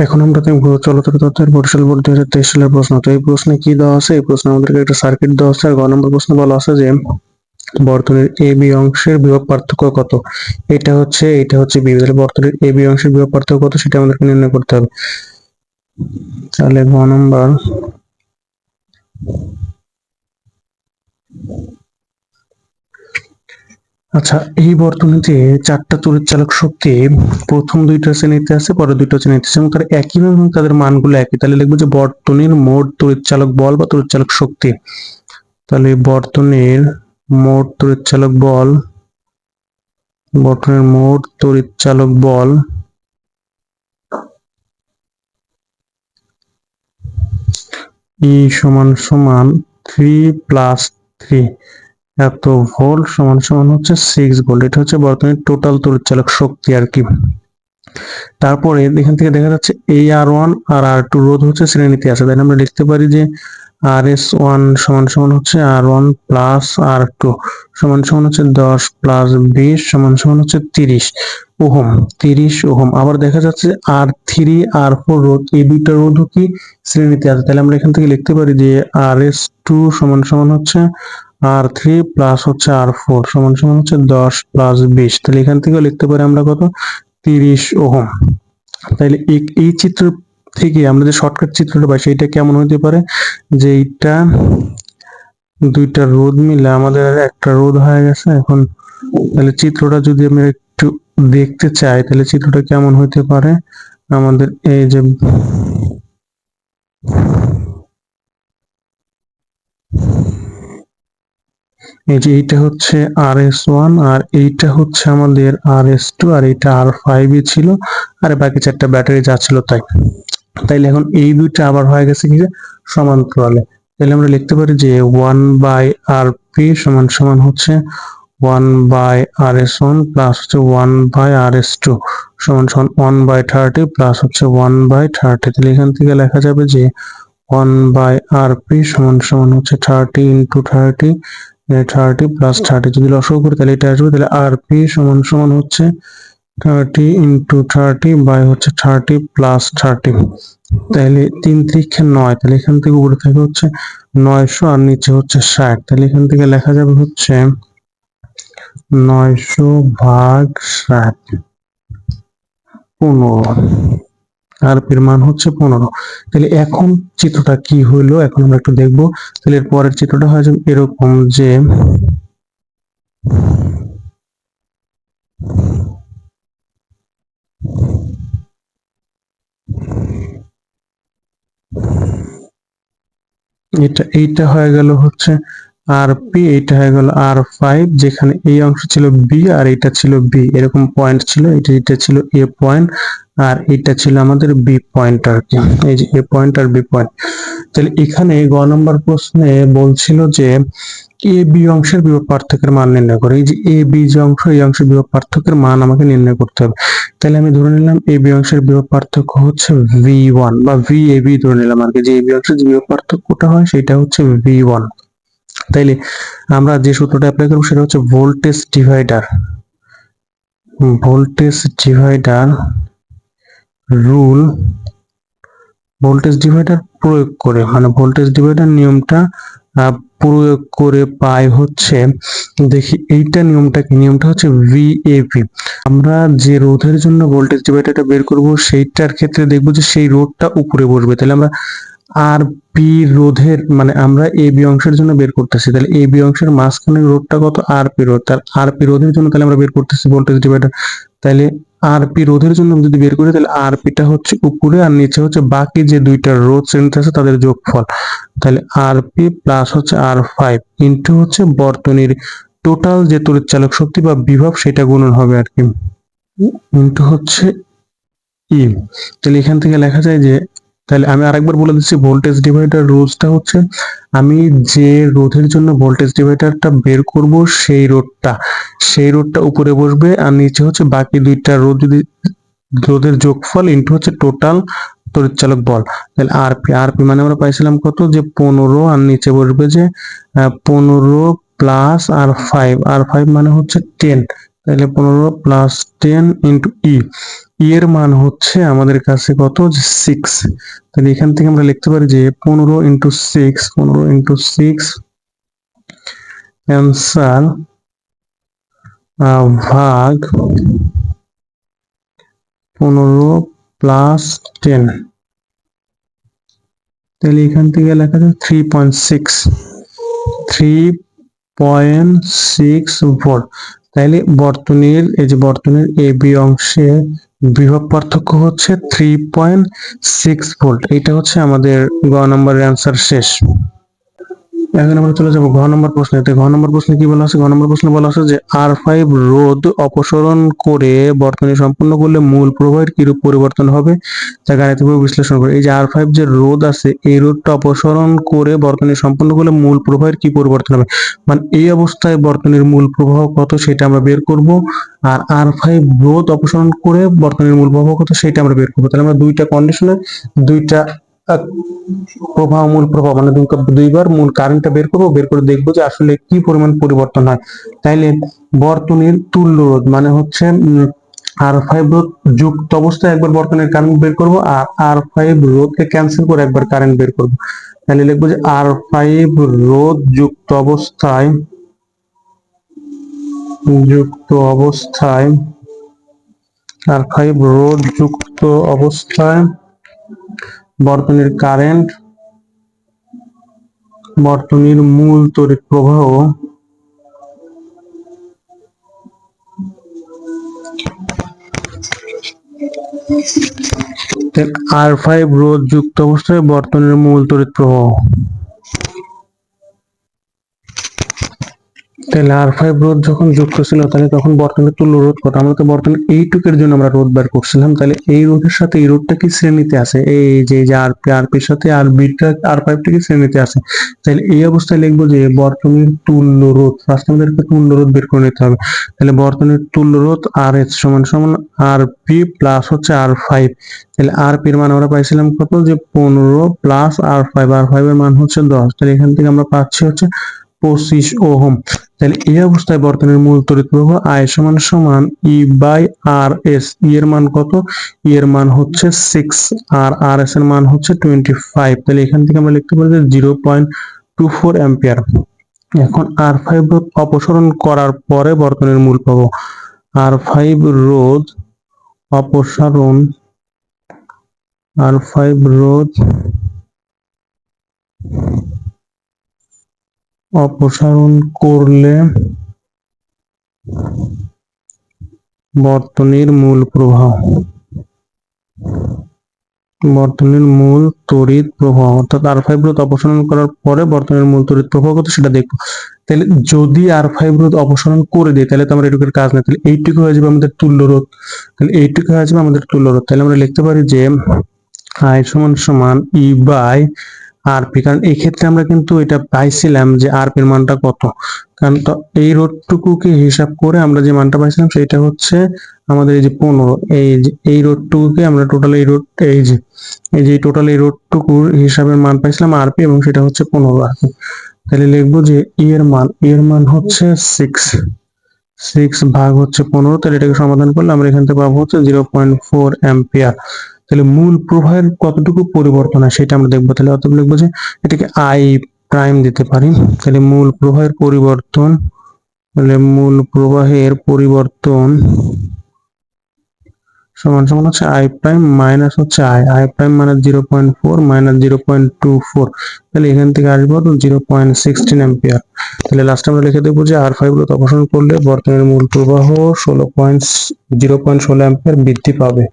এখন আমরা দেখবো চলতরিত তত্ত্বের বরিশাল বোর্ড 2023 সালের প্রশ্ন। তো এই প্রশ্নে কি দেওয়া আছে? এই প্রশ্নে আমাদেরকে একটা সার্কিট দেওয়া আছে। আর গ নম্বর প্রশ্নে বলা আছে যে বর্তনীর এ বি অংশের বিভব পার্থক্য কত। এটা হচ্ছে বি। তাহলে বর্তনীর এ বি অংশের বিভব পার্থক্য কত সেটা আমাদেরকে নির্ণয় করতে হবে। তাহলে গ নম্বর, আচ্ছা, এই বর্তনীতে চারটা তড়িৎ চালক শক্তি প্রথম দুইটা শ্রেণীতে আছে, পরের দুইটা শ্রেণীতে আছে এবং তারা একইভাবে এবং তাদের মানগুলো একই। তাহলে লিখবো যে বর্তনীর মোট তড়িৎ চালক বল বা তড়িৎ চালক শক্তি। তাহলে বর্তনীর মোট তড়িৎ চালক বল, বর্তনীর মোট তড়িৎ চালক বল ই সমান সমান 3+3 এত ভোল্ট সমান সমান হচ্ছে 6 ভোল্ট। এটা হচ্ছে বর্তনীর টোটাল তড়িৎ চালক শক্তি আর কি। তারপরে এখান থেকে দেখা যাচ্ছে এই R1 আর R2 রোধ হচ্ছে শ্রেণীতে আছে, তাই আমরা লিখতে পারি যে RS1 সমান সমান হচ্ছে R1 প্লাস R2 সমান সমান হচ্ছে 10 প্লাস 20 সমান সমান হচ্ছে 30 ওহম। 30 ওহম। আবার দেখা যাচ্ছে R3 R4 রোধ, এই দুইটা রোধও কি শ্রেণীতে আছে, তাহলে আমরা এখান থেকে লিখতে পারি যে RS2 সমান সমান হচ্ছে R3 প্লাস হচ্ছে R4 সমান সমান হচ্ছে 10 প্লাস 20। তাহলে এখান থেকেও লিখতে পারি আমরা কত, 30 ওহম। তাইলে এই চিত্র থেকে আমরা যে শর্টকাট চিত্রটা পাই সেটা কেমন হতে পারে, যে এইটা দুইটা রোধ মিলে আমাদের একটা রোধ হয়ে গেছে। এখন তাহলে চিত্রটা যদি আমরা একটু দেখতে চাই তাহলে চিত্রটা কেমন হতে পারে, আমাদের এই যে এইটা হচ্ছে RS1 আর এইটা হচ্ছে আমাদের RS2 আর এইটা R5 ছিল, আর বাকি চারটা ব্যাটারি যা ছিল তাই। তাইলে এখন এই দুইটা আবার হয়ে গেছে কি সমান্তরালে। তাহলে আমরা লিখতে পারি যে 1/RP সমান সমান হচ্ছে 1/RS1 প্লাস হচ্ছে 1/RS2 সমান সমান 1/30 প্লাস হচ্ছে 1/30। তাহলে এখান থেকে লেখা যাবে যে 1/RP সমান সমান হচ্ছে 30 ইন্টু 30, 30 প্লাস 30 যদি লসাগু করি তাহলে এটা আসবে। তাহলে RP সমান সমান হচ্ছে 30 ইন্টু 30 বাই হচ্ছে 30 প্লাস 30। তাহলে 3×9, তাহলে এখান থেকে উপরে থেকে হচ্ছে 900 আর নিচে হচ্ছে 60। তাহলে এখান থেকে লেখা যাবে হচ্ছে 900 ভাগ 60, 15। RP-র মান হচ্ছে 15। তাহলে এখন চিত্রটা কি হইলো এখন আমরা একটু দেখবো। তাহলে এর পরের চিত্রটা হয় এরকম যে এইটা হয়ে গেল হচ্ছে RP, এইটা হয়ে গেল R5, যেখানে এই অংশ ছিল B আর এটা ছিল B, এরকম পয়েন্ট ছিল, এটা ছিল A পয়েন্ট আর এটা ছিল আমাদের B পয়েন্ট আর কি। এই যে A পয়েন্ট আর B পয়েন্ট। তাহলে এখানে গ নম্বর প্রশ্নে বলছিল যে এ বি অংশের বিভব পার্থক্যের মান নির্ণয় করে। এই যে এ বি যে অংশ, এই অংশের বিভব পার্থক্যের মান আমাকে নির্ণয় করতে হবে। তাহলে আমি ধরে নিলাম এ বি অংশের বিভব পার্থক্য হচ্ছে V1 বা VAB ধরে নিলাম আর কি, যে এ বি অংশের যে বিভব পার্থক্যটা হয় সেটা হচ্ছে V1। তাইলে আমরা যে সূত্রটা অ্যাপ্লাই করবো সেটা হচ্ছে voltage divider, voltage divider rule, voltage divider প্রয়োগ করে, মানে ভোল্টেজ ডিভাইডার নিয়মটা প্রয়োগ করে পাই হচ্ছে, দেখি এইটা নিয়মটা কি, নিয়মটা হচ্ছে VAB। আমরা যে রোধের জন্য ভোল্টেজ ডিভাইডারটা বের করব সেইটার ক্ষেত্রে দেখবো যে সেই রোধটা উপরে বসবে। তাহলে আমরা আর পি রোধের মানে আমরা এ বি অংশের জন্য বের করতেছি, তাহলে এ বি অংশের মাঝখানের রোধটা কত, আর পি রোধ। তার আর পি রোধের জন্য তাহলে আমরা বের করতেছি ভোল্টেজ ডিভাইডার। তাহলে আর পি রোধের জন্য যদি বের করি তাহলে আর পিটা হচ্ছে উপরে আর নিচে হচ্ছে বাকি যে দুইটা রোধ শ্রেণীতে আছে তাদের যোগফল। তাহলে আর পি প্লাস হচ্ছে R5 ইন্টু হচ্ছে বর্তনীর টোটাল যে তড়িৎ চালক শক্তি বা বিভব সেটা গুণন হবে আর কি, ইন্টু হচ্ছে ই। তাহলে এখান থেকে লেখা যায় যে, তাহলে আমি আরেকবার বলে দিচ্ছি ভোল্টেজ ডিভাইডার রোধটা হচ্ছে, আমি যে রোধের জন্য ভোল্টেজ ডিভাইডারটা বের করব সেই রোধটা উপরে বসবে আর নিচে হচ্ছে বাকি দুইটা রোধ যদি রোধের যোগফল ইন্টু হচ্ছে টোটাল তড়িৎচালক বল। তাহলে আরপি মানে আমরা পাইছিলাম কত, যে 15 আর নিচে বসবে যে 15 প্লাস R5 মানে হচ্ছে 10। তাহলে 15 প্লাস 10 ইন্টু ই। এর মান হচ্ছে আমাদের কাছে কত, 6। তাহলে এখান থেকে আমরা লিখতে পারি যে 15 × 6 অ্যান্সার ভাগ 15 + 10। তাহলে এখান থেকে লেখা যায় 3.6 ভোল্ট। তাহলে বর্তনীর এই যে বর্তনীর এ বি অংশে বিভব পার্থক্য হচ্ছে 3.6 ভোল্ট। এটা হচ্ছে আমাদের গ নম্বরের অ্যান্সার শেষ। এখন আমরা চলে যাবো ঘ নম্বর প্রশ্নে। ঘ নম্বর প্রশ্নে কি বলা আছে? ঘ নম্বর প্রশ্নে বলা আছে যে R5 রোধ অপসারণ করে বর্তনী সম্পূর্ণ করলে মূল প্রবাহের কিরূপ পরিবর্তন হবে তা গাণিতিকভাবে বিশ্লেষণ করে। এই যে R5 যে রোধ আছে এই রোধটা অপসারণ করে বর্তনী সম্পূর্ণ করলে মূল প্রবাহের কি পরিবর্তন হবে, মানে এই অবস্থায় বর্তনীর মূল প্রবাহ কত সেটা আমরা বের করব, আর R5 রোধ অপসারণ করে বর্তনীর মূল প্রবাহ কত সেটা আমরা বের করবো। তাহলে আমরা দুইটা কন্ডিশনে দুইটা প্রবাহ মূল প্রবাহ মানে দুইবার মূল কারেন্টটা বের করবো, বের করে দেখবো যে আসলে কি পরিমাণ পরিবর্তন হয়। তাইলে বর্তনীর তুল্য রোধ মানে হচ্ছে R5 রোধ যুক্ত অবস্থায় একবার বর্তনীর কারেন্ট বের করব, আর R5 রোধকে ক্যান্সেল করে একবার কারেন্ট বের করব। তাহলে লিখবো যে R5 রোধ যুক্ত অবস্থায় R5 রোধ যুক্ত অবস্থায় বর্তনীর কারেন্ট, বর্তনীর মূল তড়িৎ প্রবাহ R5 রোধ যুক্ত অবস্থায় বর্তনীর মূল তড়িৎ প্রবাহ। তাহলে R5 রোধ যখন যুক্ত ছিল তাহলে তখন বর্তনীর তুল্য রোধ কত? আমরা তো বর্তনী এইটুকের জন্য আমরা রোধ বের করছিলাম। তাহলে এই রোধের সাথে এই রোধটা কি শ্রেণীতে আছে? এই যে আরপির সাথে R5 কি শ্রেণীতে আছে। তাহলে এই অবস্থায় লিখবো যে বর্তনীর তুল্য রোধ, ফার্স্ট আমাদেরকে তুল্য রোধ বের করে নিতে হবে। তাহলে বর্তনীর তুল্য রোধ RH সমান RP প্লাস হচ্ছে R5। তাহলে RP এর মান আমরা পাইছিলাম কত, যে 15 প্লাস R5 এর মান হচ্ছে 10। তাহলে এখান থেকে আমরা পাচ্ছি হচ্ছে 25 ওহম। তাহলে এই অবস্থায় বর্তনীর মূল তড়িৎ প্রবাহ I সমান E/RS। এর মান কত? এর মান হচ্ছে 6 আর RS এর মান হচ্ছে 25। তাহলে এখান থেকে আমরা লিখতে পারি যে 0.24 অ্যাম্পিয়ার। এখন R5 রোধ অপসারণ করার পরে বর্তনীর মূল প্রবাহ, R5 রোধ অপসারণ করলে বর্তনীর মূল প্রবাহ, বর্তনীর মূল তড়িৎ প্রবাহ, অর্থাৎ R5 রোধ অপসারণ করার পরে বর্তনীর মূল তড়িৎ প্রবাহ কত সেটা দেখবো। তাহলে যদি R5 রোধ অপসারণ করে দিই তাহলে তো আমরা এটুকুর কাজ না, তাহলে এইটুকু হয়ে যাবে আমাদের তুল্য রোধ। তাহলে এইটুকু হয়ে যাবে আমাদের তুল্য রোধ। তাহলে আমরা লিখতে পারি যে I সমান E/RP। কারণ এই ক্ষেত্রে আমরা কিন্তু এটা পাইছিলাম যে RP এর মানটা কত, কারণ তো এই রোধটুকুকে হিসাব করে আমরা যে মানটা পাইছিলাম সেটা হচ্ছে আমাদের এই যে 15। এই রোধটুকুকে আমরা টোটাল এই টোটাল এই রোধটুকুর হিসাবের মান পাইছিলাম RP এবং সেটা হচ্ছে 15 RP। তাহলে লিখবো যে এর মান হচ্ছে 6 ভাগ হচ্ছে 15। তাহলে এটাকে সমাধান করলে আমরা এখান থেকে পাবো হচ্ছে 0.4 অ্যাম্পিয়ার। তাহলে মূল প্রবাহের কতটুকু পরিবর্তন হয় সেটা আমরা দেখবো। তাহলে অতএব লিখবো যে এটাকে I প্রাইম দিতে পারি। তাহলে মূল প্রবাহের পরিবর্তন সমান হচ্ছে I প্রাইম মাইনাস হচ্ছে I প্রাইম মানে 0.4 মাইনাস 0.24। তাহলে এখান থেকে আসবো 0.16 অ্যাম্পিয়ার। তাহলে লাস্টে আমরা লিখে দেবো যে R5 রোধ অপসারণ করলে বর্তনীর মূল প্রবাহ 0.16 অ্যাম্পিয়ার বৃদ্ধি পাবে।